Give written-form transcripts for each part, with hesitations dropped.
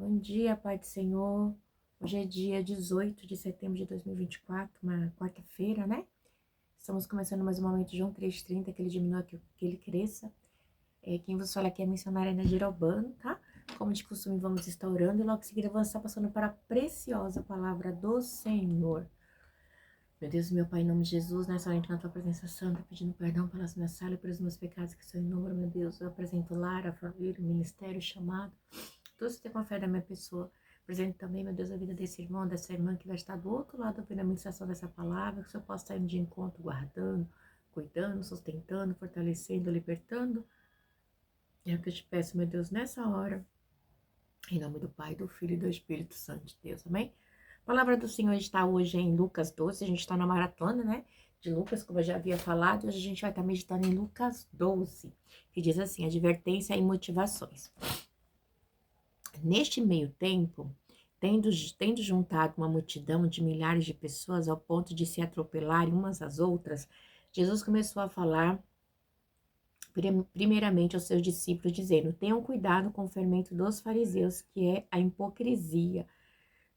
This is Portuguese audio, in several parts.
Bom dia, Pai do Senhor. Hoje é dia 18 de setembro de 2024, uma quarta-feira, né? Estamos começando mais um momento João 3,30, que ele diminua, que ele cresça. Quem vos fala aqui é a missionária Ana Girobano, tá? Como de costume, vamos estar orando e logo em seguida vamos estar passando para a preciosa palavra do Senhor. Meu Deus, meu Pai, em nome de Jesus, nessa hora na tua presença santa, pedindo perdão pelas minhas falhas e pelos meus pecados que são inúmeros, meu Deus. Eu apresento lar, a família, o ministério, o chamado. Tudo se tem com a fé da minha pessoa. Presente também, meu Deus, a vida desse irmão, dessa irmã que vai estar do outro lado ouvindo a ministração dessa palavra, que o Senhor possa estar indo de encontro, guardando, cuidando, sustentando, fortalecendo, libertando. É o que eu te peço, meu Deus, nessa hora. Em nome do Pai, do Filho e do Espírito Santo de Deus, amém? A palavra do Senhor está hoje em Lucas 12, a gente está na maratona, né? De Lucas, como eu já havia falado, hoje a gente vai estar meditando em Lucas 12, que diz assim, advertência e motivações. Neste meio tempo, tendo juntado uma multidão de milhares de pessoas ao ponto de se atropelarem umas às outras, Jesus começou a falar primeiramente aos seus discípulos, dizendo: tenham cuidado com o fermento dos fariseus, que é a hipocrisia.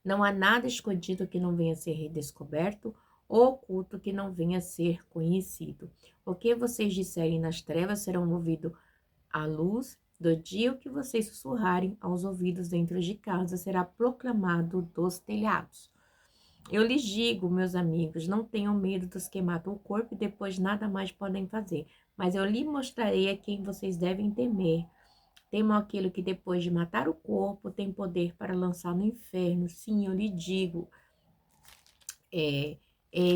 Não há nada escondido que não venha a ser redescoberto, ou oculto que não venha a ser conhecido. O que vocês disserem nas trevas serão movidos à luz do dia. O que vocês sussurrarem aos ouvidos dentro de casa será proclamado dos telhados. Eu lhes digo, meus amigos, não tenham medo dos que matam o corpo e depois nada mais podem fazer. Mas eu lhe mostrarei a quem vocês devem temer. Temam aquele que depois de matar o corpo tem poder para lançar no inferno. Sim, eu lhe digo,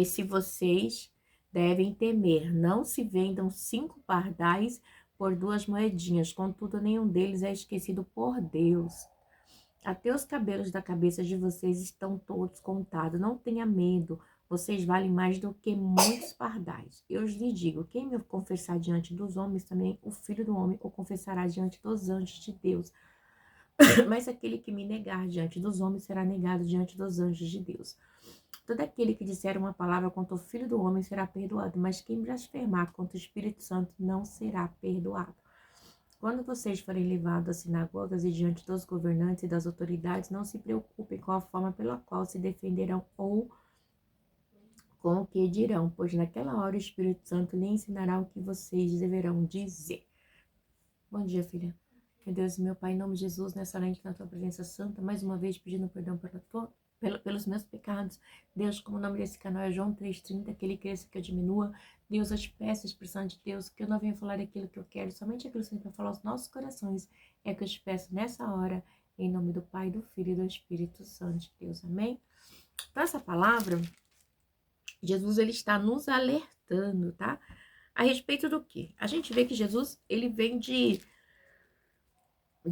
se vocês devem temer. Não se vendam 5 pardais por 2 moedinhas, contudo nenhum deles é esquecido por Deus. Até os cabelos da cabeça de vocês estão todos contados. Não tenha medo, vocês valem mais do que muitos pardais. Eu lhe digo, quem me confessar diante dos homens, também o Filho do Homem o confessará diante dos anjos de Deus. Mas aquele que me negar diante dos homens será negado diante dos anjos de Deus. Todo aquele que disser uma palavra contra o Filho do Homem será perdoado, mas quem blasfemar contra o Espírito Santo não será perdoado. Quando vocês forem levados às sinagogas e diante dos governantes e das autoridades, não se preocupem com a forma pela qual se defenderão ou com o que dirão, pois naquela hora o Espírito Santo lhe ensinará o que vocês deverão dizer. Bom dia, filha. Meu Deus, meu Pai, em nome de Jesus, nessa noite na tua presença santa, mais uma vez pedindo perdão pelos meus pecados. Deus, como o nome desse canal é João 3,30, que ele cresça, que eu diminua. Deus, eu te peço, Espírito Santo de Deus, que eu não venha falar aquilo que eu quero, somente aquilo que você vai falar aos nossos corações. É que eu te peço nessa hora, em nome do Pai, do Filho e do Espírito Santo de Deus. Amém? Então, essa palavra, Jesus, ele está nos alertando, tá? A respeito do quê? A gente vê que Jesus, ele vem de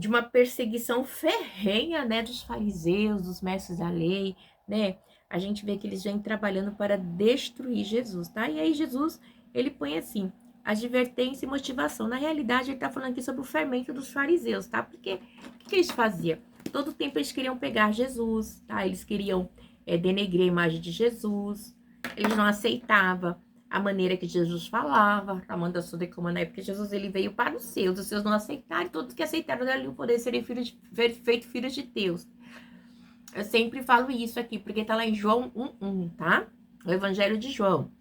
uma perseguição ferrenha, né, dos fariseus, dos mestres da lei, né? A gente vê que eles vêm trabalhando para destruir Jesus, tá? E aí Jesus, ele põe assim, advertência e motivação. Na realidade, ele tá falando aqui sobre o fermento dos fariseus, tá? Porque o que eles faziam? Todo tempo eles queriam pegar Jesus, tá? Eles queriam denegrir a imagem de Jesus, eles não aceitavam a maneira que Jesus falava, Ramanda Sudecuma, né? Porque Jesus, ele veio para os seus não aceitaram, todos que aceitaram dali o poder de serem feitos filhos de Deus. Eu sempre falo isso aqui, porque tá lá em João 1:1, tá? O Evangelho de João.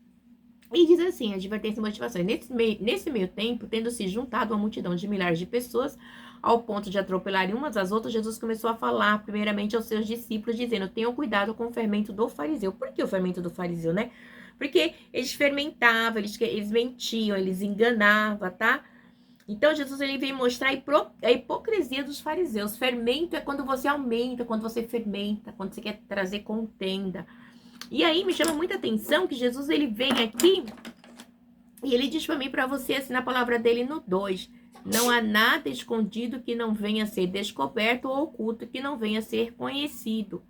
E diz assim, advertência e motivação. Nesse meio tempo, tendo se juntado uma multidão de milhares de pessoas, ao ponto de atropelarem umas às outras, Jesus começou a falar primeiramente aos seus discípulos, dizendo, tenham cuidado com o fermento do fariseu. Por que o fermento do fariseu, né? Porque eles fermentavam, eles mentiam, eles enganavam, tá? Então, Jesus, ele vem mostrar a hipocrisia dos fariseus. Fermento é quando você aumenta, quando você fermenta, quando você quer trazer contenda. E aí, me chama muita atenção que Jesus, ele vem aqui e ele diz para mim, para você, assim, na palavra dele no 2, não há nada escondido que não venha a ser descoberto ou oculto que não venha a ser conhecido.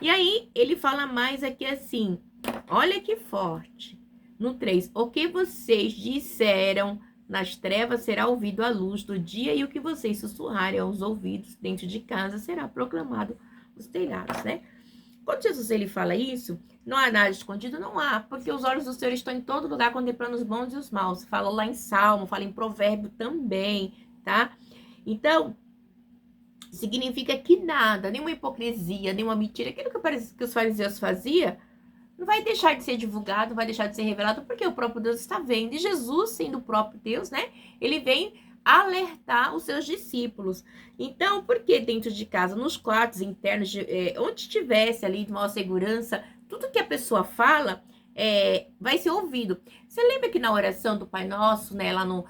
E aí, ele fala mais aqui assim, olha que forte. No 3, o que vocês disseram nas trevas será ouvido à luz do dia e o que vocês sussurrarem aos ouvidos dentro de casa será proclamado nos telhados, né? Quando Jesus ele fala isso, não há nada escondido, não há, porque os olhos do Senhor estão em todo lugar contemplando os bons e os maus. Fala lá em Salmo, fala em Provérbio também, tá? Então, significa que nada, nenhuma hipocrisia, nenhuma mentira, aquilo que os fariseus faziam, não vai deixar de ser divulgado, não vai deixar de ser revelado, porque o próprio Deus está vendo. E Jesus, sendo o próprio Deus, né? Ele vem alertar os seus discípulos. Então, por que dentro de casa, nos quartos internos, onde tivesse ali de maior segurança, tudo que a pessoa fala vai ser ouvido. Você lembra que na oração do Pai Nosso, né, lá no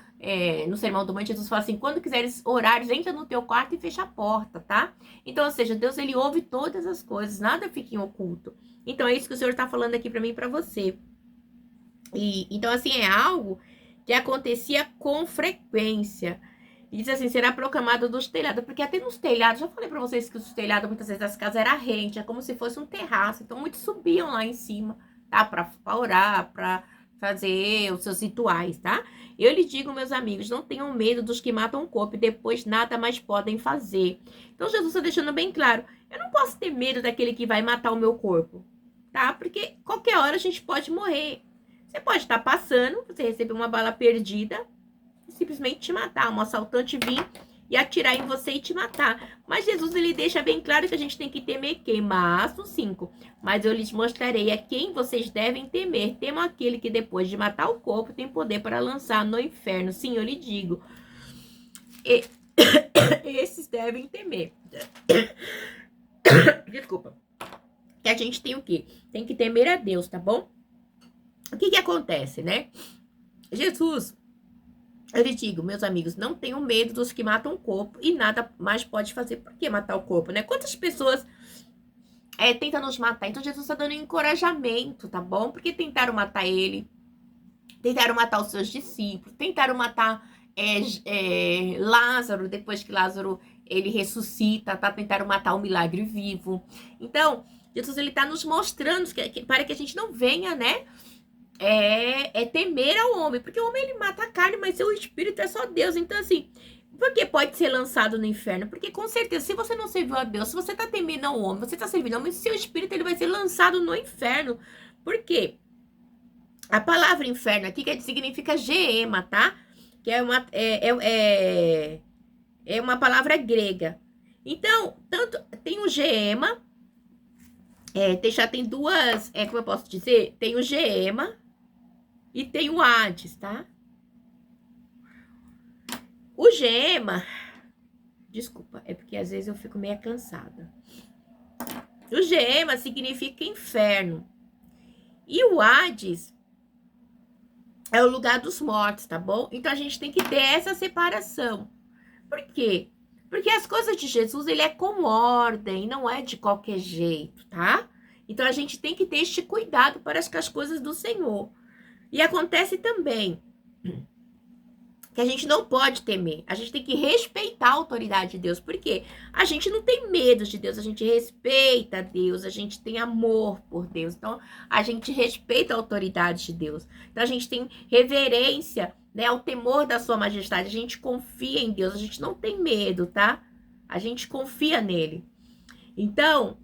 Sermão do Monte, Jesus fala assim, quando quiseres orar, entra no teu quarto e fecha a porta, tá? Então, ou seja, Deus, ele ouve todas as coisas, nada fica em oculto. Então, é isso que o Senhor está falando aqui para mim e para você. Então, assim, é algo que acontecia com frequência. E diz assim, será proclamado dos telhados. Porque até nos telhados, já falei para vocês que os telhados, muitas vezes, das casas era rente, é como se fosse um terraço. Então, muitos subiam lá em cima, tá? Para orar, para fazer os seus rituais, tá? Eu lhe digo, meus amigos, não tenham medo dos que matam o corpo e depois nada mais podem fazer. Então, Jesus está deixando bem claro, eu não posso ter medo daquele que vai matar o meu corpo, tá? Porque qualquer hora a gente pode morrer. Você pode estar passando, você receber uma bala perdida e simplesmente te matar. Um assaltante vir e atirar em você e te matar. Mas Jesus, ele deixa bem claro que a gente tem que temer quem? Mas, 5. Mas eu lhes mostrarei a quem vocês devem temer. Temam aquele que depois de matar o corpo tem poder para lançar no inferno. Sim, eu lhe digo. Esses devem temer. Desculpa. Que a gente tem o quê? Tem que temer a Deus, tá bom? O que acontece, né? Jesus, eu lhe digo, meus amigos, não tenham medo dos que matam o corpo e nada mais pode fazer. Por que matar o corpo, né? Quantas pessoas tentam nos matar? Então Jesus está dando um encorajamento, tá bom? Porque tentaram matar ele, tentaram matar os seus discípulos, tentaram matar Lázaro, depois que Lázaro ele ressuscita, tá? Tentaram matar o milagre vivo. Então, Jesus, ele tá nos mostrando para que a gente não venha, né? Temer ao homem, porque o homem ele mata a carne, mas seu espírito é só Deus. Então, assim, por que pode ser lançado no inferno? Porque com certeza, se você não serviu a Deus, se você tá temendo ao homem, você tá servindo ao homem, seu espírito ele vai ser lançado no inferno. Por quê? A palavra inferno aqui significa geema, tá? Que é uma palavra grega. Então, tanto tem o geema, já tem duas, como eu posso dizer? Tem o geema e tem o Hades, tá? O geema, desculpa, é porque às vezes eu fico meio cansada. O geema significa inferno. E o Hades é o lugar dos mortos, tá bom? Então a gente tem que ter essa separação. Por quê? Porque as coisas de Jesus, ele é com ordem, não é de qualquer jeito, tá? Então a gente tem que ter este cuidado para as coisas do Senhor. E acontece também que a gente não pode temer. A gente tem que respeitar a autoridade de Deus. Por quê? A gente não tem medo de Deus, a gente respeita Deus, a gente tem amor por Deus. Então, a gente respeita a autoridade de Deus. Então, a gente tem reverência, né, ao temor da sua majestade. A gente confia em Deus, a gente não tem medo, tá? A gente confia nele. Então,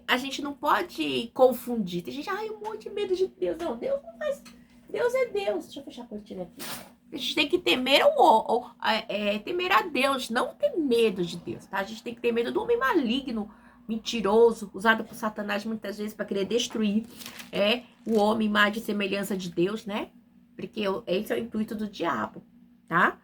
a gente não pode confundir. Tem gente, um monte de medo de Deus. Não, Deus não faz... Deus é Deus. Deixa eu fechar a cortina aqui. A gente tem que temer temer a Deus, não ter medo de Deus, tá? A gente tem que ter medo do homem maligno, mentiroso, usado por Satanás muitas vezes para querer destruir o homem, imagem e semelhança de Deus, né? Porque esse é o intuito do diabo, tá?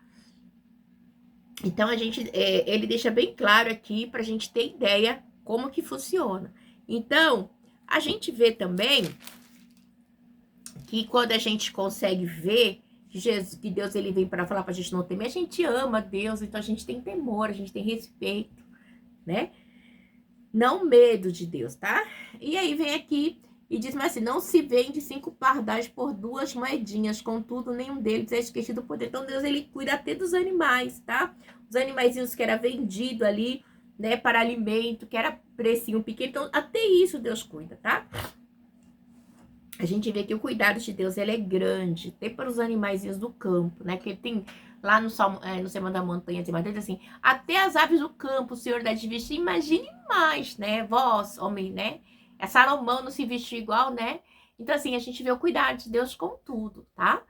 Então, ele deixa bem claro aqui pra gente ter ideia como que funciona. Então, a gente vê também que quando a gente consegue ver que Deus ele vem para falar pra gente não temer, a gente ama Deus, então a gente tem temor, a gente tem respeito, né? Não medo de Deus, tá? E aí vem aqui e diz assim, não se vende 5 pardais por 2 moedinhas, contudo nenhum deles é esquecido por Deus. Então Deus ele cuida até dos animais, tá? Os animaizinhos que era vendido ali, né, para alimento, que era precinho pequeno, então até isso Deus cuida, tá? A gente vê que o cuidado de Deus, ele é grande, até para os animaizinhos do campo, né? Que tem lá no Sermão da Montanha, tem diz assim, até as aves do campo o Senhor dá de vestir, imagine mais, né? Vós, homem, né? Salomão não se vestiu igual, né? Então, assim, a gente vê o cuidado de Deus com tudo, tá?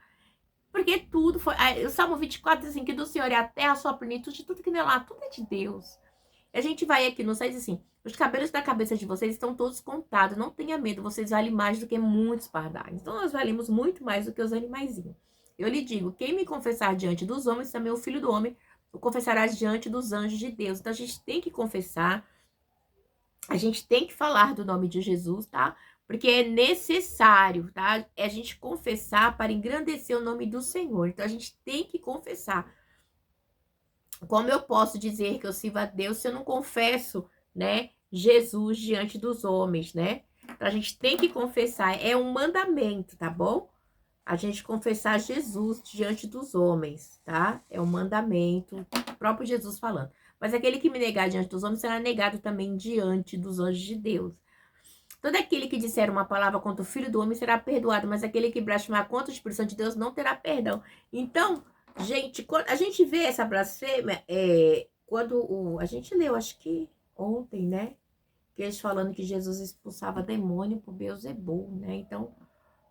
Porque tudo foi... O Salmo 24 diz assim, que do Senhor é a terra, a sua plenitude, tudo que não é lá, tudo é de Deus. E a gente vai aqui no site assim, os cabelos da cabeça de vocês estão todos contados, não tenha medo, vocês valem mais do que muitos pardais. Então, nós valemos muito mais do que os animaizinhos. Eu lhe digo, quem me confessar diante dos homens, também o Filho do Homem o confessará diante dos anjos de Deus. Então, a gente tem que confessar, a gente tem que falar do nome de Jesus, tá? Porque é necessário, tá? É a gente confessar para engrandecer o nome do Senhor. Então, a gente tem que confessar. Como eu posso dizer que eu sirvo a Deus se eu não confesso, né, Jesus diante dos homens, né? Então, a gente tem que confessar, é um mandamento, tá bom? A gente confessar Jesus diante dos homens, tá? É um mandamento, o próprio Jesus falando. Mas aquele que me negar diante dos homens será negado também diante dos anjos de Deus. Todo aquele que disser uma palavra contra o Filho do Homem será perdoado, mas aquele que blasfemar contra o Espírito Santo de Deus não terá perdão. Então, gente, quando a gente vê essa blasfêmia, a gente leu, acho que ontem, né? Que eles falando que Jesus expulsava demônio por Beelzebul, né? Então,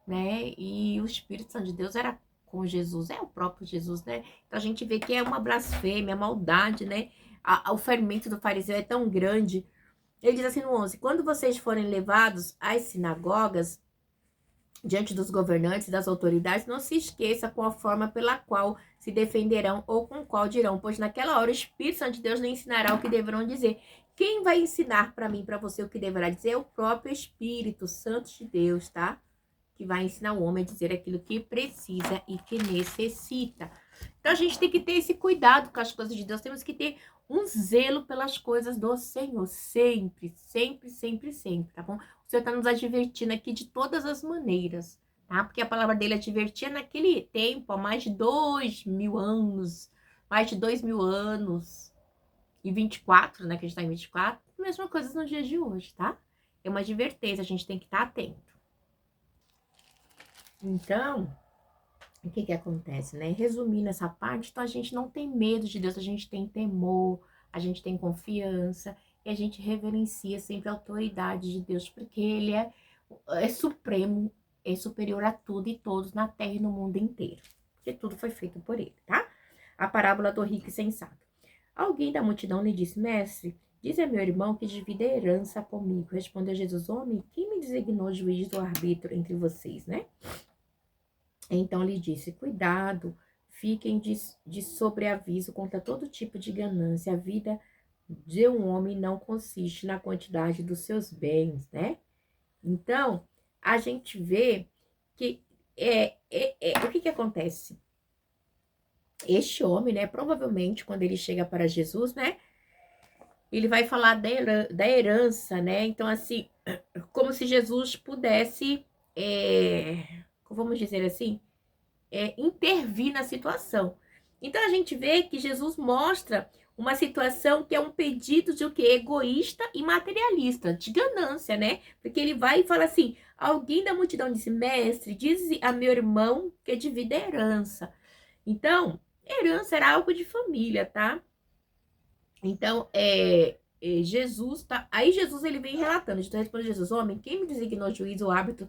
né? E o Espírito Santo de Deus era com Jesus, é o próprio Jesus, né? Então a gente vê que é uma blasfêmia, maldade, né? O fermento do fariseu é tão grande. Ele diz assim no 11: quando vocês forem levados às sinagogas, diante dos governantes e das autoridades, não se esqueça com a forma pela qual se defenderão ou com qual dirão, pois naquela hora o Espírito Santo de Deus lhe ensinará o que deverão dizer. Quem vai ensinar para mim, para você, o que deverá dizer? É o próprio Espírito Santo de Deus, tá? Que vai ensinar o homem a dizer aquilo que precisa e que necessita. Então a gente tem que ter esse cuidado com as coisas de Deus, temos que ter um zelo pelas coisas do Senhor, sempre, sempre, sempre, sempre, tá bom? O Senhor está nos advertindo aqui de todas as maneiras, tá? Porque a palavra dele advertia naquele tempo, há mais de 2.000 anos, mais de 2.000 anos, e 24, né, que a gente tá em 24, a mesma coisa nos dias de hoje, tá? É uma advertência, a gente tem que estar atento. Então, o que que acontece, né? Resumindo essa parte, então a gente não tem medo de Deus, a gente tem temor, a gente tem confiança e a gente reverencia sempre a autoridade de Deus, porque Ele é supremo, é superior a tudo e todos na terra e no mundo inteiro, porque tudo foi feito por Ele, tá? A parábola do rico e sensato. Alguém da multidão lhe disse: mestre, diz a meu irmão que divida a herança comigo. Respondeu Jesus: homem, quem me designou juiz do arbítrio entre vocês, né? Então lhe disse: cuidado, fiquem de sobreaviso contra todo tipo de ganância. A vida de um homem não consiste na quantidade dos seus bens, né? Então, a gente vê que o que acontece? Este homem, né, provavelmente, quando ele chega para Jesus, né, ele vai falar da herança, né? Então, assim, como se Jesus pudesse, vamos dizer assim, intervir na situação. Então a gente vê que Jesus mostra uma situação que é um pedido de o quê? Egoísta e materialista, de ganância, né? Porque ele vai e fala assim: alguém da multidão disse: mestre, diz a meu irmão que divida a herança. Então, herança era algo de família, tá? Então, Jesus tá. Aí Jesus ele vem relatando. Então responde Jesus: homem, quem me designou juiz ou árbitro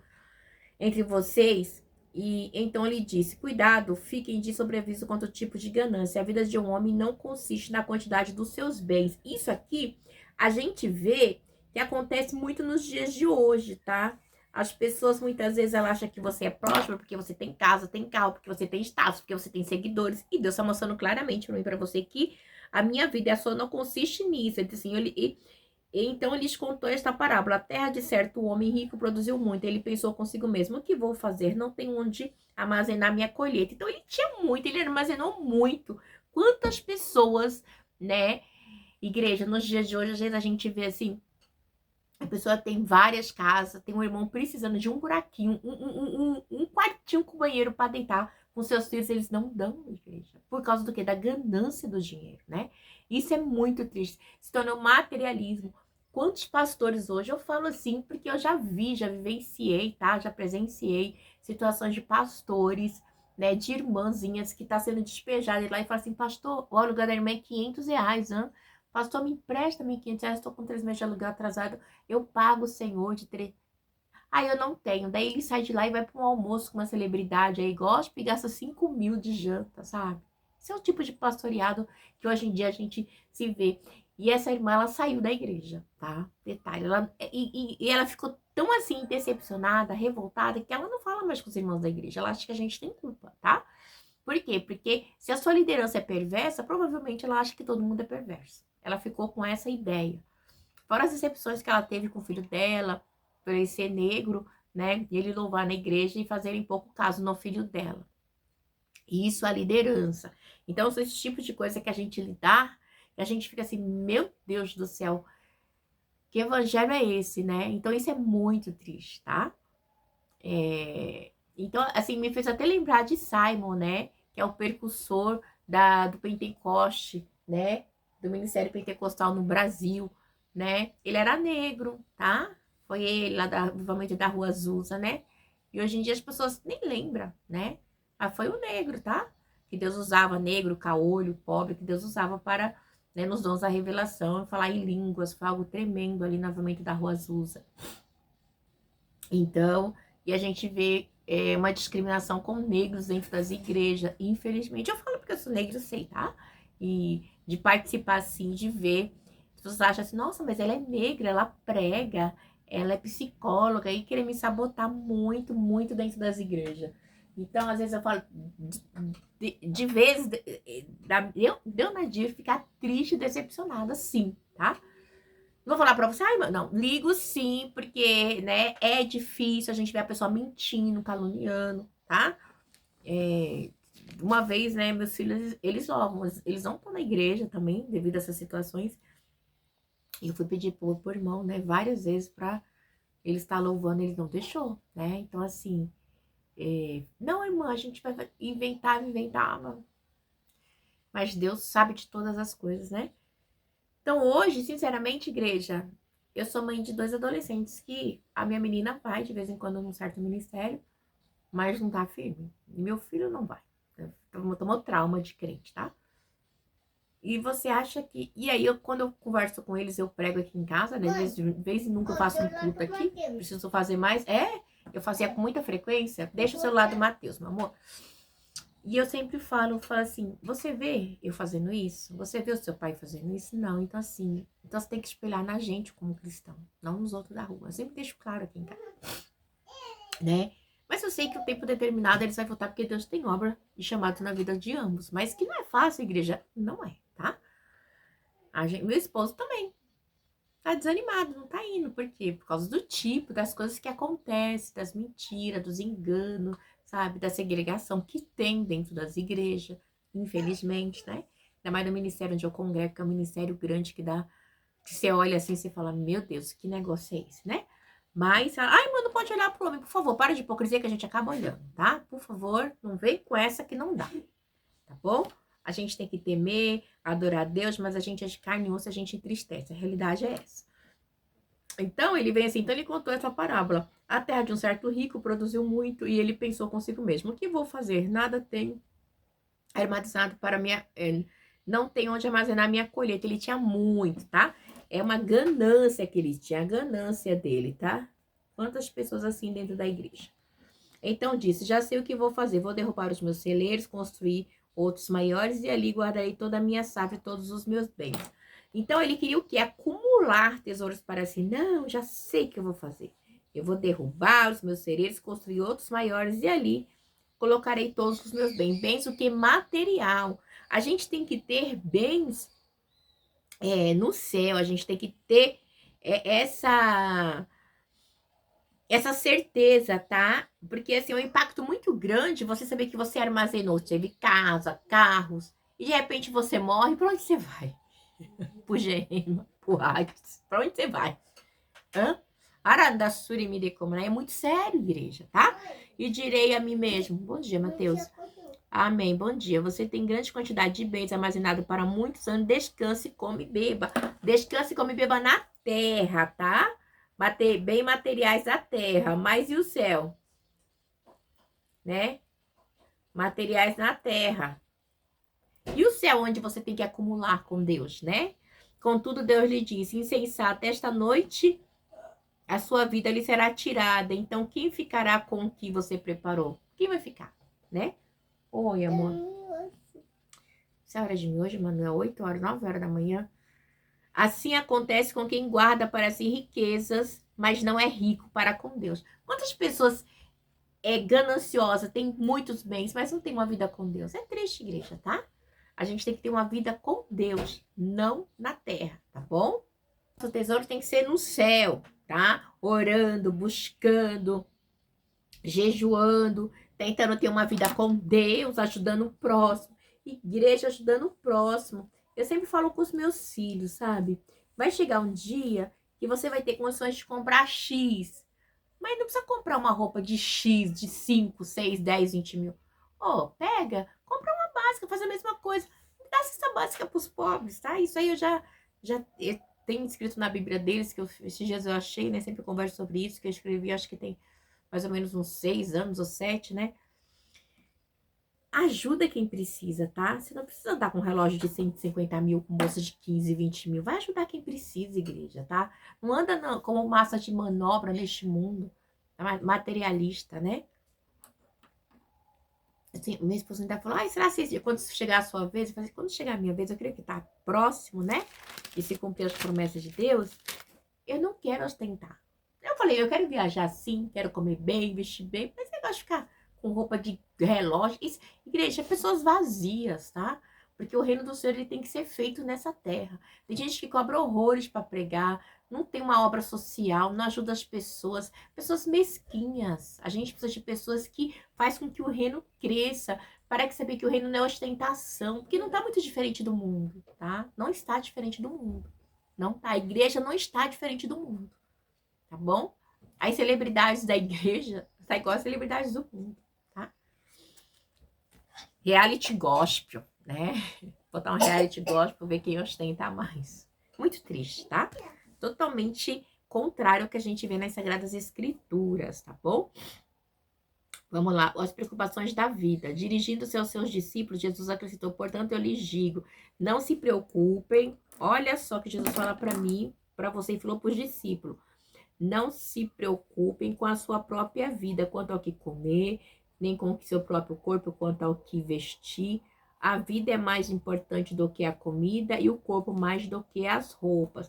entre vocês? E então ele disse: cuidado, fiquem de sobreaviso quanto ao tipo de ganância. A vida de um homem não consiste na quantidade dos seus bens. Isso aqui a gente vê que acontece muito nos dias de hoje, tá? As pessoas muitas vezes elas acham que você é próspero porque você tem casa, tem carro, porque você tem status, porque você tem seguidores. E Deus está mostrando claramente para mim, para você, que a minha vida só não consiste nisso. Ele disse assim, então ele lhes contou esta parábola: a terra de certo homem rico produziu muito. Ele pensou consigo mesmo: o que vou fazer? Não tenho onde armazenar minha colheita. Então ele tinha muito, ele armazenou muito. Quantas pessoas, né, igreja, nos dias de hoje, às vezes a gente vê assim, a pessoa tem várias casas, tem um irmão precisando de um buraquinho, um quartinho com banheiro para deitar com seus filhos, eles não dão, igreja. Por causa do quê? Da ganância do dinheiro, né? Isso é muito triste. Se tornou materialismo. Quantos pastores hoje, eu falo assim, porque eu já vi, já vivenciei, tá? Já presenciei situações de pastores, né? De irmãzinhas que tá sendo despejadas lá e fala assim: pastor, o aluguel da irmã é R$ 500, hein? Pastor, me empresta R$ 1.500, estou com 3 meses de aluguel atrasado, eu pago o senhor de 3. Aí eu não tenho. Daí ele sai de lá e vai para um almoço com uma celebridade aí, gosta e gasta 5.000 de janta, sabe? Esse é o tipo de pastoreado que hoje em dia a gente se vê. E essa irmã, ela saiu da igreja, tá? Detalhe, e ela ficou tão assim, decepcionada, revoltada, que ela não fala mais com os irmãos da igreja. Ela acha que a gente tem culpa, tá? Por quê? Porque se a sua liderança é perversa, provavelmente ela acha que todo mundo é perverso. Ela ficou com essa ideia. Fora as decepções que ela teve com o filho dela, por ele ser negro, né? E ele louvar na igreja e fazerem pouco caso no filho dela. Isso é a liderança. Então, são esses tipos de coisa que a gente lidar, que a gente fica assim, meu Deus do céu, que evangelho é esse, né? Então, isso é muito triste, tá? Então, assim, me fez até lembrar de Simon, né? Que é o percussor do Pentecoste, né? Do Ministério Pentecostal no Brasil, né? Ele era negro, tá? Foi ele lá da Avivamento da Rua Azusa, né? E hoje em dia as pessoas nem lembram, né? Mas foi o negro, tá? Que Deus usava, negro, caolho, pobre, que Deus usava para, né, nos dons da revelação, falar em línguas, foi algo tremendo ali no Avivamento da Rua Azusa. Então, e a gente vê uma discriminação com negros dentro das igrejas, infelizmente. Eu falo porque eu sou negra, eu sei, tá? E de participar assim, de ver. As pessoas acham assim, nossa, mas ela é negra, ela prega, ela é psicóloga, e querer me sabotar muito, muito dentro das igrejas. Então, às vezes eu falo, de vez, deu na dia ficar triste e decepcionada, sim, tá? Não vou falar pra você, ai, não, ligo sim, porque, né, é difícil a gente ver a pessoa mentindo, caluniando, tá? Uma vez, né, meus filhos, eles louvam, eles não estão na igreja também, devido a essas situações. E eu fui pedir pro irmão, né, várias vezes pra ele estar louvando, ele não deixou, né? Então, assim, não, irmã, a gente vai inventar, mas Deus sabe de todas as coisas, né? Então, hoje, sinceramente, igreja, eu sou mãe de 2 adolescentes que a minha menina vai de vez em quando num certo ministério, mas não tá firme. E meu filho não vai. Tomou trauma de crente, tá? E você acha que... E aí, quando eu converso com eles, eu prego aqui em casa, né? De vez em nunca eu faço um culto aqui. Preciso fazer mais. Eu fazia com muita frequência. Deixa o celular do Matheus, meu amor. E eu sempre falo assim, você vê eu fazendo isso? Você vê o seu pai fazendo isso? Não, então assim, então você tem que espelhar na gente como cristão, não nos outros da rua. Eu sempre deixo claro aqui em casa, né? Mas eu sei que o tempo determinado eles vai voltar porque Deus tem obra e chamado na vida de ambos. Mas que não é fácil, igreja, não é, tá? Meu esposo também tá desanimado, não tá indo. Por quê? Por causa do tipo, das coisas que acontecem, das mentiras, dos enganos, sabe? Da segregação que tem dentro das igrejas, infelizmente, né? Ainda mais no ministério onde eu congrego, que é um ministério grande que dá... Que você olha assim e você fala, meu Deus, que negócio é esse, né? Mas, ai, mano, não pode olhar pro homem, por favor, para de hipocrisia que a gente acaba olhando, tá? Por favor, não vem com essa que não dá, tá bom? A gente tem que temer, adorar a Deus, mas a gente é de carne e osso, a gente entristece. A realidade é essa. Então, ele vem assim, então ele contou essa parábola. A terra de um certo rico produziu muito e ele pensou consigo mesmo, o que vou fazer? Nada tenho armazenado para minha... não tem onde armazenar minha colheita. Ele tinha muito, tá? É uma ganância que ele tinha, a ganância dele, tá? Quantas pessoas assim dentro da igreja? Então disse, já sei o que vou fazer, vou derrubar os meus celeiros, construir outros maiores e ali guardarei toda a minha safra e todos os meus bens. Então ele queria o quê? Acumular tesouros para si. Não, já sei o que eu vou fazer. Eu vou derrubar os meus celeiros, construir outros maiores e ali colocarei todos os meus bens. Bens o que? Material. A gente tem que ter bens no céu, a gente tem que ter essa certeza, tá? Porque, assim, é um impacto muito grande você saber que você armazenou, teve casa, carros, e de repente você morre, pra onde você vai? Pro Gema, pro Hades, pra onde você vai? Hã? Aradassuri me decomra, é muito sério, igreja, tá? E direi a mim mesmo, bom dia, Mateus. Amém, bom dia. Você tem grande quantidade de bens armazenados para muitos anos, descanse, come e beba. Descanse, come e beba na terra, tá? Bem materiais da terra, mas e o céu? Né? Materiais na terra. E o céu onde você tem que acumular com Deus, né? Contudo, Deus lhe disse, insensato, esta noite a sua vida lhe será tirada. Então, quem ficará com o que você preparou? Quem vai ficar, né? Oi, amor. Essa hora de mim hoje, Manuel, 8 horas, 9 horas da manhã. Assim acontece com quem guarda para si riquezas, mas não é rico para com Deus. Quantas pessoas gananciosas, têm muitos bens, mas não tem uma vida com Deus? É triste, igreja, tá? A gente tem que ter uma vida com Deus, não na terra, tá bom? O tesouro tem que ser no céu, tá? Orando, buscando, jejuando, tentando ter uma vida com Deus, ajudando o próximo. Igreja ajudando o próximo. Eu sempre falo com os meus filhos, sabe? Vai chegar um dia que você vai ter condições de comprar X, mas não precisa comprar uma roupa de X, de 5, 6, 10, 20 mil. Pega, compra uma básica, faz a mesma coisa. Dá essa básica para os pobres, tá? Isso aí eu tenho escrito na Bíblia deles, que esses dias eu achei, né? Sempre converso sobre isso, que eu escrevi, acho que tem mais ou menos uns 6 anos ou 7, né? Ajuda quem precisa, tá? Você não precisa andar com um relógio de 150 mil, com bolsa de 15, 20 mil. Vai ajudar quem precisa, igreja, tá? Não anda não, como massa de manobra neste mundo materialista, né? Assim, minha esposa ainda falou, será que quando chegar a sua vez? Eu falei, quando chegar a minha vez, eu creio que tá próximo, né? De se cumprir as promessas de Deus. Eu não quero ostentar. Eu falei, eu quero viajar sim, quero comer bem, vestir bem, mas eu gosto de ficar com roupa de relógio. Isso, igreja, pessoas vazias, tá? Porque o reino do Senhor ele tem que ser feito nessa terra. Tem gente que cobra horrores para pregar, não tem uma obra social, não ajuda as pessoas, pessoas mesquinhas. A gente precisa de pessoas que faz com que o reino cresça. Parece saber que o reino não é ostentação, porque não está muito diferente do mundo, tá? Não está diferente do mundo. Não tá. A igreja não está diferente do mundo, tá bom? As celebridades da igreja tá igual as celebridades do mundo, tá? Reality gospel, né? Botar um reality gospel, ver quem ostenta mais. Muito triste, tá? Totalmente contrário ao que a gente vê nas Sagradas Escrituras, tá bom? Vamos lá, as preocupações da vida. Dirigindo-se aos seus discípulos, Jesus acrescentou, portanto, eu lhes digo, não se preocupem. Olha só que Jesus fala para mim, para você, e falou para os discípulos. Não se preocupem com a sua própria vida, quanto ao que comer, nem com o seu próprio corpo, quanto ao que vestir. A vida é mais importante do que a comida e o corpo mais do que as roupas.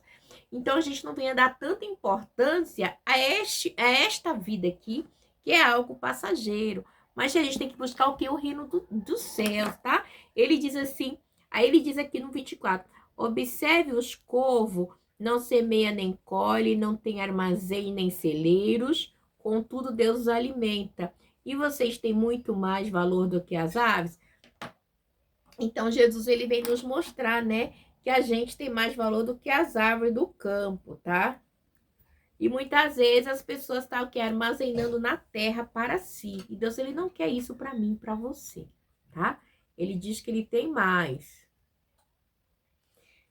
Então, a gente não venha dar tanta importância a esta vida aqui, que é algo passageiro. Mas a gente tem que buscar o que? O reino do céu, tá? Ele diz assim, aí ele diz aqui no 24, observe os corvos, não semeia nem colhe, não tem armazém nem celeiros, contudo Deus os alimenta. E vocês têm muito mais valor do que as aves? Então Jesus ele vem nos mostrar, né, que a gente tem mais valor do que as árvores do campo, tá? E muitas vezes as pessoas estão armazenando na terra para si. E Deus ele não quer isso para mim, para você, tá? Ele diz que ele tem mais.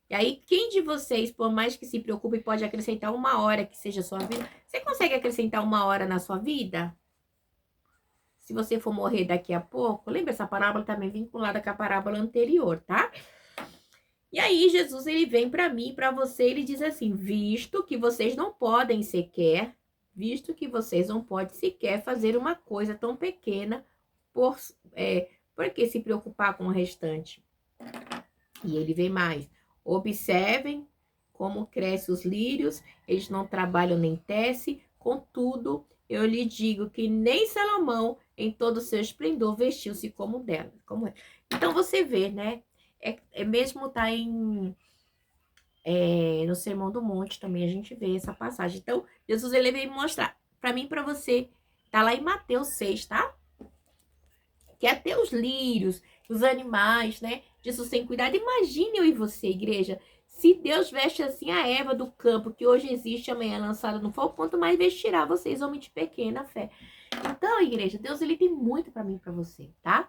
E aí, quem de vocês, por mais que se preocupe, pode acrescentar uma hora que seja a sua vida? Você consegue acrescentar uma hora na sua vida? Se você for morrer daqui a pouco, lembra, essa parábola também vinculada com a parábola anterior, tá? E aí, Jesus, ele vem para mim e para você, ele diz assim, visto que vocês não podem sequer fazer uma coisa tão pequena, por que se preocupar com o restante? E ele vem mais. Observem como crescem os lírios, eles não trabalham nem tecem, contudo, eu lhe digo que nem Salomão, em todo o seu esplendor, vestiu-se como dela. Como é. Então, você vê, né? Mesmo tá no Sermão do Monte também, a gente vê essa passagem. Então, Jesus, ele veio mostrar, para mim e para você, tá lá em Mateus 6, tá? Que até os lírios, os animais, né? Jesus tem cuidado. Imagine eu e você, igreja, se Deus veste assim a erva do campo, que hoje existe, amanhã é lançada no fogo, quanto mais vestirá vocês, homem de pequena fé. Então, igreja, Deus ele tem muito para mim e para você, tá?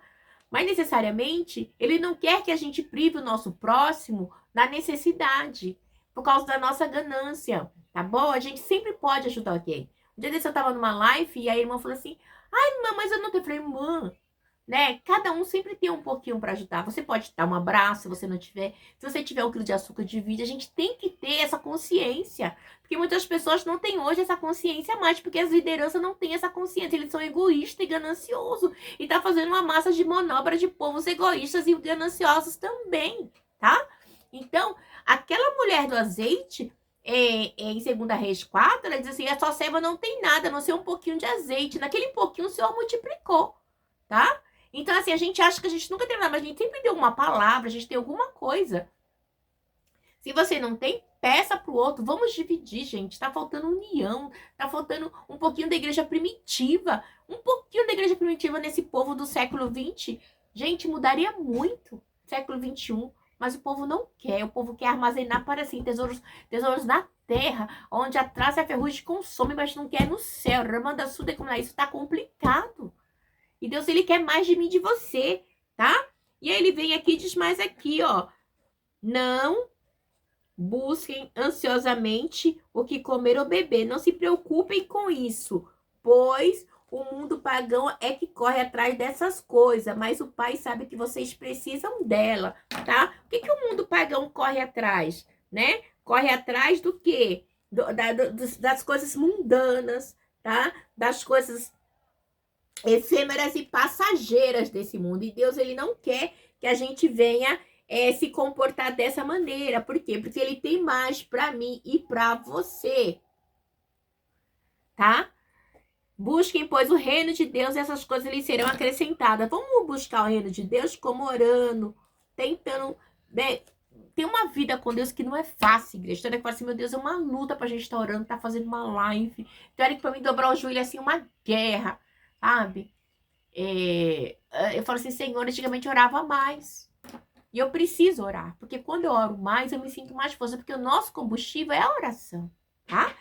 Mas necessariamente, ele não quer que a gente prive o nosso próximo na necessidade, por causa da nossa ganância, tá bom? A gente sempre pode ajudar alguém. Um dia desse eu tava numa live e a irmã falou assim, ai, irmã, mas eu não tenho. Eu falei, irmã, né? Cada um sempre tem um pouquinho para ajudar. Você pode dar um abraço se você não tiver. Se você tiver 1 quilo de açúcar, divide. A gente tem que ter essa consciência. Porque muitas pessoas não têm hoje essa consciência mais. Porque as lideranças não têm essa consciência. Eles são egoístas e gananciosos. E tá fazendo uma massa de manobra de povos egoístas e gananciosos também, tá? Então, Aquela mulher do azeite, em 2 Reis 4, ela diz assim, a sua serva não tem nada, a não ser um pouquinho de azeite. Naquele pouquinho o Senhor multiplicou, tá? Então, assim, a gente acha que a gente nunca tem nada, mas a gente sempre tem alguma palavra, a gente tem alguma coisa. Se você não tem, peça pro outro. Vamos dividir, gente. Tá faltando união. Tá faltando um pouquinho da igreja primitiva. Um pouquinho da igreja primitiva nesse povo do século XX. Gente, mudaria muito. Século XXI. Mas o povo não quer. O povo quer armazenar para si tesouros na terra, onde a traça e a ferrugem consome, mas não quer no céu. Ramanda Suda, como é isso? Tá complicado. E Deus, ele quer mais de mim e de você, tá? E aí ele vem aqui e diz mais aqui, ó. Não busquem ansiosamente o que comer ou beber. Não se preocupem com isso, pois o mundo pagão é que corre atrás dessas coisas, mas o Pai sabe que vocês precisam dela, tá? O que o mundo pagão corre atrás, né? Corre atrás do quê? Das coisas mundanas, tá? Das coisas efêmeras e passageiras desse mundo. E Deus, ele não quer que a gente venha se comportar dessa maneira. Por quê? Porque ele tem mais para mim e para você. Tá? Busquem, pois, o reino de Deus e essas coisas lhes serão acrescentadas. Vamos buscar o reino de Deus como orando, tentando, né? Tem uma vida com Deus que não é fácil, igreja. Então, fala assim, meu Deus, é uma luta pra gente estar orando, tá fazendo uma live. Então, que pra mim dobrar o joelho é assim, uma guerra, sabe? Eu falo assim, Senhor, antigamente eu orava mais. E eu preciso orar, porque quando eu oro mais, eu me sinto mais força, porque o nosso combustível é a oração, tá?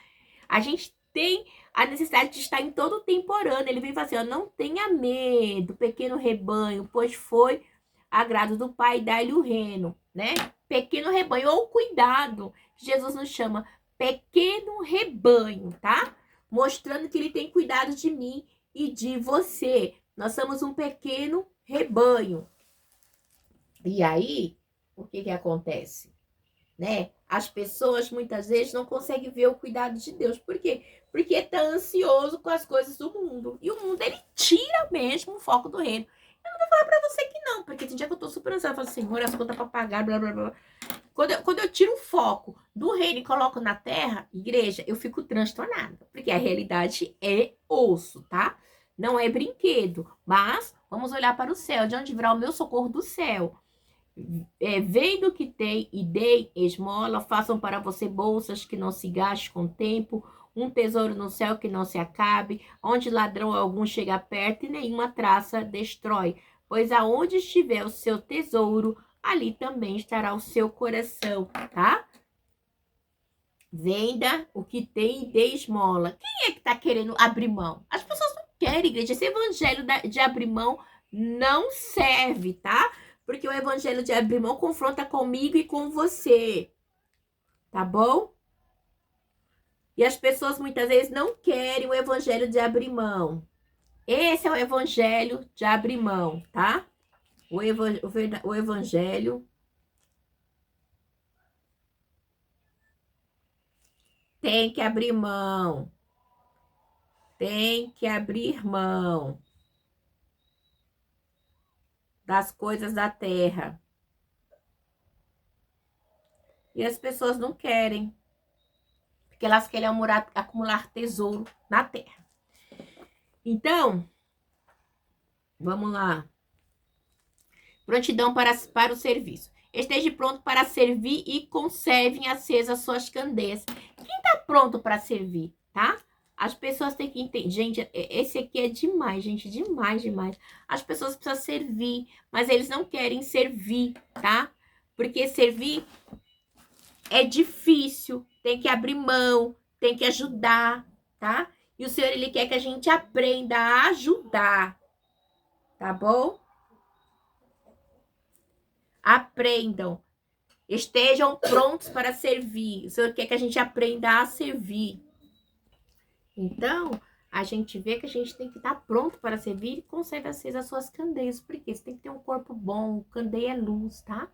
A gente tem a necessidade de estar em todo o tempo orando. Ele vem falar assim, ó, não tenha medo, pequeno rebanho, pois foi agrado do Pai dar-lhe o reino, né? Pequeno rebanho, ou cuidado, Jesus nos chama pequeno rebanho, tá? Mostrando que ele tem cuidado de mim e de você. Nós somos um pequeno rebanho. E aí, o que acontece? Né? As pessoas muitas vezes não conseguem ver o cuidado de Deus. Por quê? Porque está ansioso com as coisas do mundo. E o mundo, ele tira mesmo o foco do reino. Eu não vou falar para você que não, porque tem dia que eu tô super ansiosa, eu falo, Senhor, as contas para pagar, blá, blá, blá. Quando eu tiro o foco do reino e coloco na terra, igreja, eu fico transtornada. Porque a realidade é osso, tá? Não é brinquedo. Mas vamos olhar para o céu, de onde virá o meu socorro do céu. Vendo que tem e dei esmola, façam para você bolsas que não se gaste com o tempo, um tesouro no céu que não se acabe, onde ladrão algum chega perto e nenhuma traça destrói. Pois aonde estiver o seu tesouro, ali também estará o seu coração, tá? Venda o que tem e dê esmola. Quem é que tá querendo abrir mão? As pessoas não querem, igreja. Esse evangelho de abrir mão não serve, tá? Porque o evangelho de abrir mão confronta comigo e com você. Tá bom? E as pessoas muitas vezes não querem o evangelho de abrir mão. Esse é o evangelho de abrir mão, tá? O evangelho tem que abrir mão. Tem que abrir mão das coisas da terra. E as pessoas não querem. Porque elas querem acumular tesouro na terra. Então, vamos lá. Prontidão para o serviço. Esteja pronto para servir e conservem acesas suas candeias. Quem está pronto para servir, tá? As pessoas têm que entender. Gente, esse aqui é demais, gente. Demais, demais. As pessoas precisam servir, mas eles não querem servir, tá? Porque servir é difícil. Tem que abrir mão, tem que ajudar, tá? E o Senhor, ele quer que a gente aprenda a ajudar, tá bom? Aprendam. Estejam prontos para servir. O Senhor quer que a gente aprenda a servir. Então, a gente vê que a gente tem que estar pronto para servir e conserve acesa as suas candeias. Porque você tem que ter um corpo bom. Candeia é luz, tá?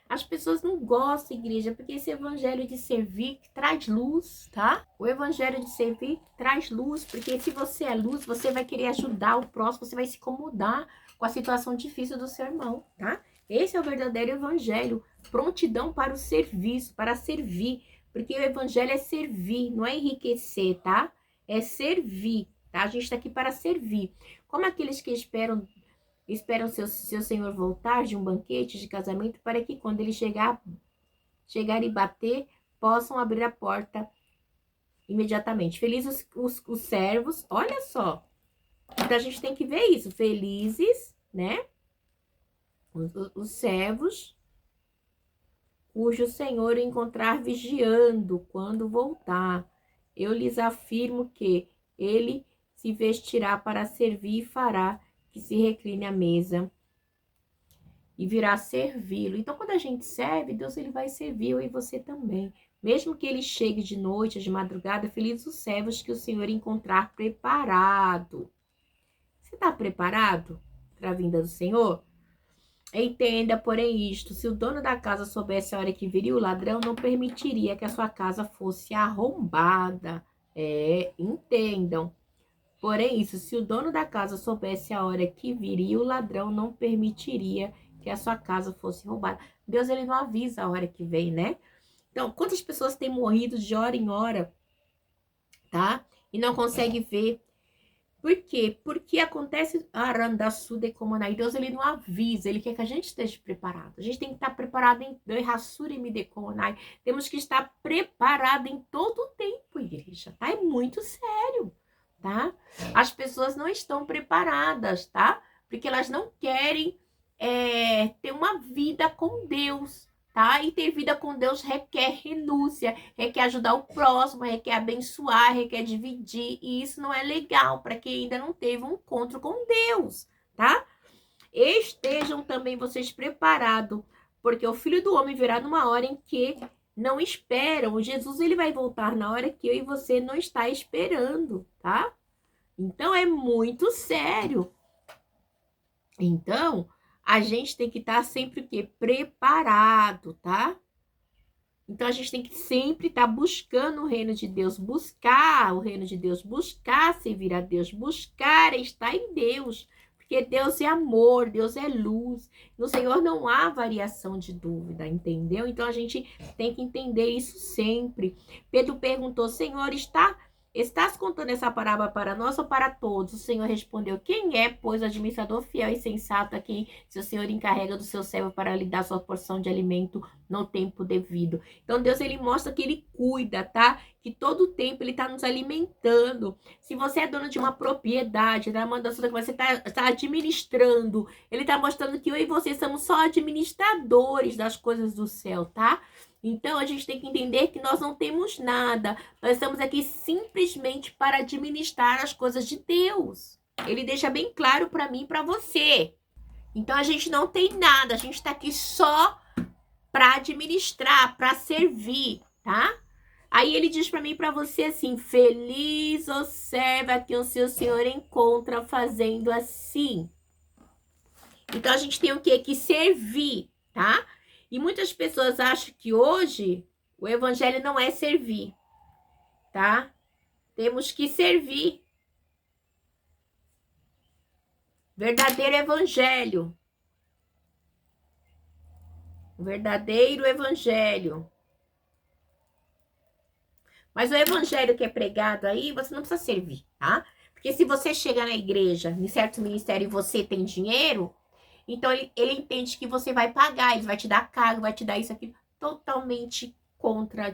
As pessoas não gostam, igreja, porque esse evangelho de servir traz luz, tá? O evangelho de servir traz luz, porque se você é luz, você vai querer ajudar o próximo, você vai se incomodar com a situação difícil do seu irmão, tá? Esse é o verdadeiro evangelho, prontidão para o serviço, para servir, porque o evangelho é servir, não é enriquecer, tá? É servir, tá? A gente está aqui para servir. Como aqueles que esperam seu senhor voltar de um banquete de casamento, para que quando ele chegar e bater, possam abrir a porta imediatamente. Felizes os servos, olha só. Então a gente tem que ver isso. Felizes, né? Os servos cujo senhor encontrar vigiando quando voltar. Eu lhes afirmo que ele se vestirá para servir e fará que se recline à mesa e virá servi-lo. Então, quando a gente serve, Deus ele vai servir eu e você também. Mesmo que ele chegue de noite, de madrugada, felizes os servos que o Senhor encontrar preparado. Você está preparado para a vinda do Senhor? Entenda, porém, isto: se o dono da casa soubesse a hora que viria o ladrão, não permitiria que a sua casa fosse arrombada. Entendam. Porém, isso, se o dono da casa soubesse a hora que viria o ladrão, não permitiria que a sua casa fosse roubada. Deus, ele não avisa a hora que vem, né? Então, quantas pessoas têm morrido de hora em hora, tá? E não consegue ver. Por quê? Porque acontece Arandaçude como na Deus, ele não avisa, ele quer que a gente esteja preparado. A gente tem que estar preparado em temos que estar preparado em todo o tempo, igreja, tá? É muito sério, tá? As pessoas não estão preparadas, tá? Porque elas não querem ter uma vida com Deus, tá? E ter vida com Deus requer renúncia, requer ajudar o próximo, requer abençoar, requer dividir. E isso não é legal para quem ainda não teve um encontro com Deus, tá? Estejam também vocês preparados, porque o Filho do Homem virá numa hora em que não esperam. O Jesus ele vai voltar na hora que eu e você não está esperando, tá? Então é muito sério. Então, a gente tem que estar sempre o quê? Preparado, tá? Então, a gente tem que sempre estar buscando o reino de Deus, buscar o reino de Deus, buscar servir a Deus, buscar estar em Deus. Porque Deus é amor, Deus é luz. No Senhor não há variação de dúvida, entendeu? Então, a gente tem que entender isso sempre. Pedro perguntou, Senhor, estás contando essa parábola para nós ou para todos? O Senhor respondeu, quem é, pois, o administrador fiel e sensato a quem seu Senhor encarrega do seu servo para lhe dar sua porção de alimento no tempo devido? Então, Deus, ele mostra que ele cuida, tá? Que todo o tempo ele está nos alimentando. Se você é dono de uma propriedade, tá mandando que você está administrando, ele está mostrando que eu e você somos só administradores das coisas do céu, tá? Então, a gente tem que entender que nós não temos nada. Nós estamos aqui simplesmente para administrar as coisas de Deus. Ele deixa bem claro para mim e para você. Então, a gente não tem nada. A gente está aqui só para administrar, para servir, tá? Aí ele diz para mim e para você assim, feliz o servo que o seu Senhor encontra fazendo assim. Então, a gente tem o quê? Que servir, tá? E muitas pessoas acham que hoje o evangelho não é servir, tá? Temos que servir. Verdadeiro evangelho. O verdadeiro evangelho. Mas o evangelho que é pregado aí, você não precisa servir, tá? Porque se você chega na igreja, em certo ministério, e você tem dinheiro, então ele entende que você vai pagar, ele vai te dar cargo, vai te dar isso aqui, totalmente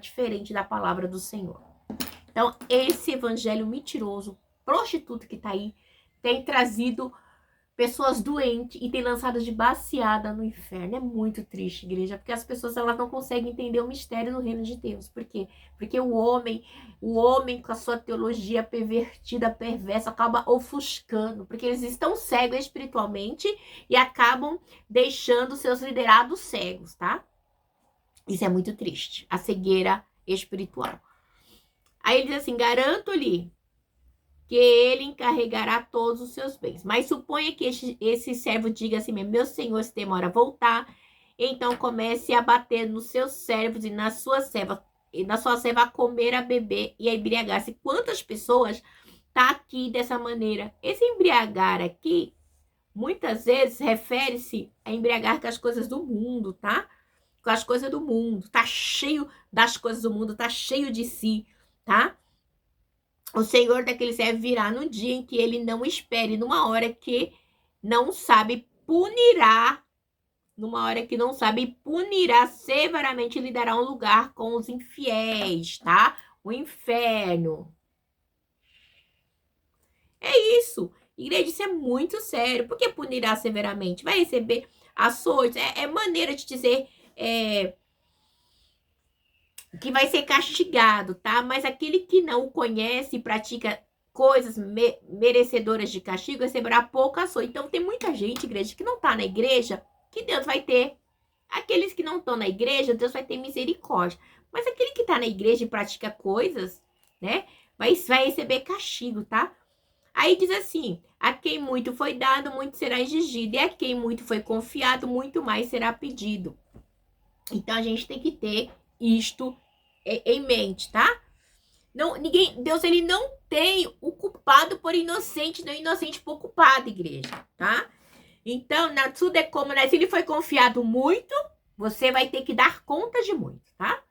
diferente da palavra do Senhor. Então, esse evangelho mentiroso, prostituto que tá aí, tem trazido pessoas doentes e tem lançado de baseada no inferno. É muito triste, igreja, porque as pessoas elas não conseguem entender o mistério do reino de Deus. Por quê? Porque o homem com a sua teologia pervertida, perversa, acaba ofuscando, porque eles estão cegos espiritualmente e acabam deixando seus liderados cegos, tá? Isso é muito triste, a cegueira espiritual. Aí ele diz assim, garanto-lhe que ele encarregará todos os seus bens. Mas suponha que esse servo diga assim mesmo, meu senhor se demora a voltar, então comece a bater nos seus servos e na sua serva a comer, a beber e a embriagar-se. Quantas pessoas tá aqui dessa maneira? Esse embriagar aqui muitas vezes refere-se a embriagar com as coisas do mundo, tá? Com as coisas do mundo. Tá cheio das coisas do mundo, tá cheio de si, tá? O Senhor daquele servo virá no dia em que ele não espere, numa hora que não sabe, punirá, numa hora que não sabe, punirá severamente e lhe dará um lugar com os infiéis, tá? O inferno. É isso. Igreja, isso é muito sério. Por que punirá severamente? Vai receber açoites. É maneira de dizer que vai ser castigado, tá? Mas aquele que não o conhece e pratica coisas merecedoras de castigo receberá pouco açoite. Então tem muita gente, igreja, que não tá na igreja, que Deus vai ter. Aqueles que não estão na igreja, Deus vai ter misericórdia. Mas aquele que tá na igreja e pratica coisas, né? Vai receber castigo, tá? Aí diz assim: a quem muito foi dado, muito será exigido. E a quem muito foi confiado, muito mais será pedido. Então a gente tem que ter isto em mente, tá? Não, Deus ele não tem o culpado por inocente, não inocente por culpado, igreja, tá? Então, na tudo é como, né? Se ele foi confiado muito, você vai ter que dar conta de muito, tá?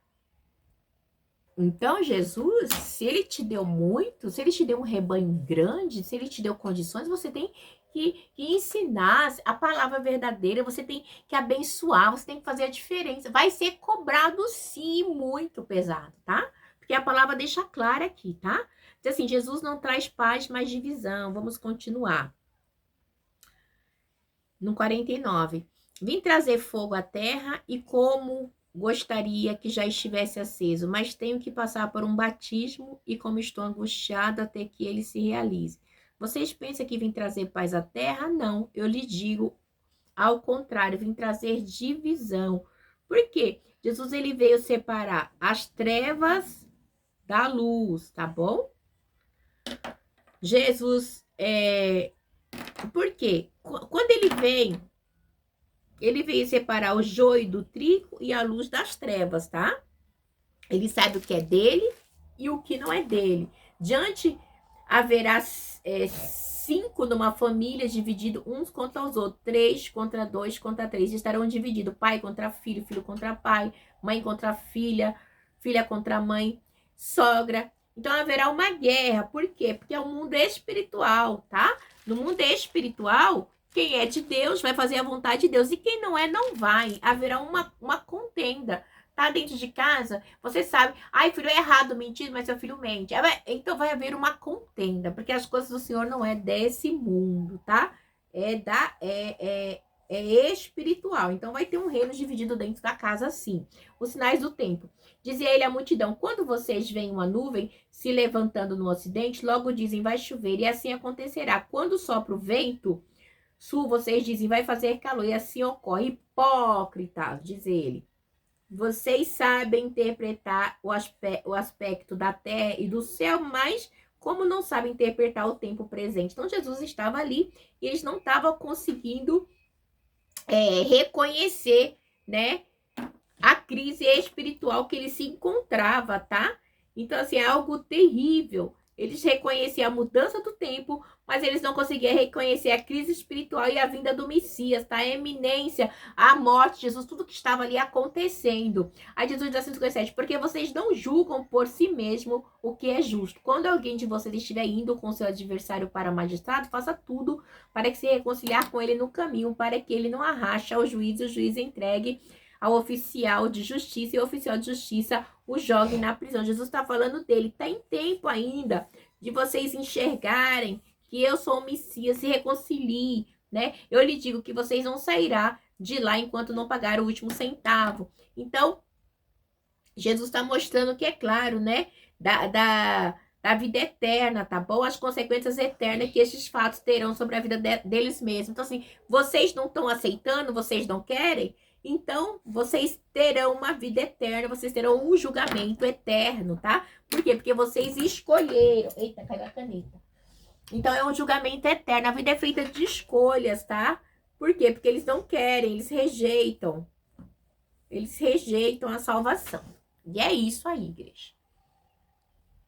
Então, Jesus, se ele te deu muito, se ele te deu um rebanho grande, se ele te deu condições, você tem que ensinar a palavra verdadeira, você tem que abençoar, você tem que fazer a diferença. Vai ser cobrado, sim, muito pesado, tá? Porque a palavra deixa clara aqui, tá? Diz assim, Jesus não traz paz, mas divisão. Vamos continuar. No 49. Vim trazer fogo à terra e como gostaria que já estivesse aceso, mas tenho que passar por um batismo e como estou angustiado até que ele se realize. Vocês pensam que vim trazer paz à terra? Não, eu lhe digo ao contrário, vim trazer divisão. Por quê? Jesus ele veio separar as trevas da luz, tá bom? Jesus, por quê? Quando ele veio separar o joio do trigo e a luz das trevas, tá? Ele sabe o que é dele e o que não é dele. Diante haverá 5 numa família dividido uns contra os outros, 3 contra 2 contra 3. Estarão divididos pai contra filho, filho contra pai, mãe contra filha, filha contra mãe, sogra. Então haverá uma guerra. Por quê? Porque é um mundo espiritual, tá? No mundo espiritual, quem é de Deus vai fazer a vontade de Deus. E quem não é, não vai. Haverá uma contenda. Tá dentro de casa, você sabe. Ai, filho, é errado mentir, mas seu filho mente. Então vai haver uma contenda. Porque as coisas do Senhor não é desse mundo, tá? É espiritual. Então vai ter um reino dividido dentro da casa, sim. Os sinais do tempo. Dizia ele à multidão: quando vocês veem uma nuvem se levantando no ocidente, logo dizem vai chover, e assim acontecerá. Quando sopra o vento sul, vocês dizem vai fazer calor, e assim ocorre. Hipócritas, diz ele. Vocês sabem interpretar o aspecto da terra e do céu, mas como não sabem interpretar o tempo presente? Então Jesus estava ali e eles não estavam conseguindo reconhecer, né, a crise espiritual que ele se encontrava, tá? Então, assim, é algo terrível. Eles reconheciam a mudança do tempo, mas eles não conseguiam reconhecer a crise espiritual e a vinda do Messias, tá? A eminência, a morte de Jesus, tudo que estava ali acontecendo. Aí Jesus diz assim, 57, porque vocês não julgam por si mesmo o que é justo. Quando alguém de vocês estiver indo com seu adversário para magistrado, faça tudo para que se reconciliar com ele no caminho, para que ele não arraste ao juiz e o juiz entregue ao oficial de justiça e o oficial de justiça o jogue na prisão. Jesus está falando dele. Tem tempo ainda de vocês enxergarem que eu sou o Messias, se reconcilie, né? Eu lhe digo que vocês não sairá de lá enquanto não pagar o último centavo. Então, Jesus está mostrando que é claro, né? Da vida eterna, tá bom? As consequências eternas que esses fatos terão sobre a vida deles mesmos. Então, assim, vocês não estão aceitando, vocês não querem, então vocês terão uma vida eterna, vocês terão um julgamento eterno, tá? Por quê? Porque vocês escolheram. Eita, caiu a caneta. Então, é um julgamento eterno. A vida é feita de escolhas, tá? Por quê? Porque eles não querem, eles rejeitam. Eles rejeitam a salvação. E é isso aí, igreja.